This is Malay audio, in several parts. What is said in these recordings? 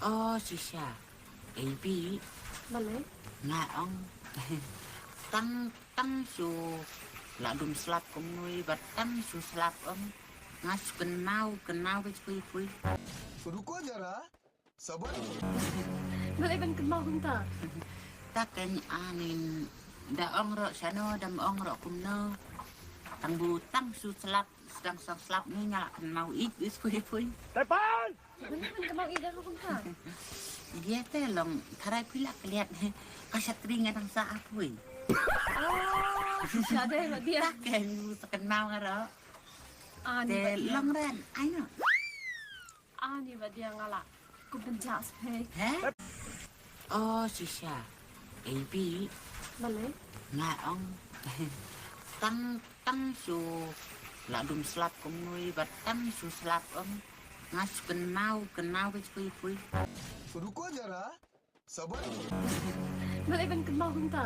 Oh, Sisha, AB, Boleh? ngại ông tăng su là đùm slap cùng nuôi và tăng su slap ông ngã su cần mau với pui रुको जरा सबर Boleh kan kenal kita? ta kenya anin da ông rọ sano dam ông rọ cùng nơ tăng bu tăng su slap sedang sang slap ni nyala cần mau ít với pui Boleh kan kenal ida kita? dia teh long karai pila keliat kasat ringan ang sa apoy Oh, siya deh dia. ta ken kenal ngaro Ani te ba dia? long ren ai no Ani ba dia ngala? Kubenca spek. hả oh Sisha AB Boleh? ngại ông tăng su là đùm slap cùng nuôi và tăng su slap ông ngã su cần mau với pui रुको जरा सबर Boleh kan kenal kita?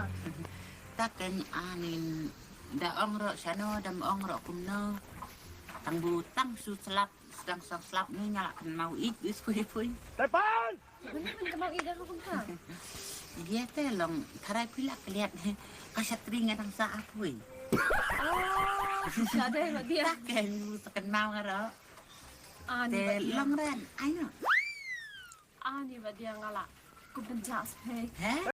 ta kenya anin da ông rọ sano dam ông rọ cùng nơ tăng bu tăng su slap sedang sang slap ni nyala cần mau ít với pui Boleh kan kenal ida kita? dia teh long karai pila keliat kasat ringan ang sa apoy Oh, siya deh dia. ta ken kenal ngaro Ani te ba dia? long ren ai no Ani ba dia ngala? Kubenca spek. hả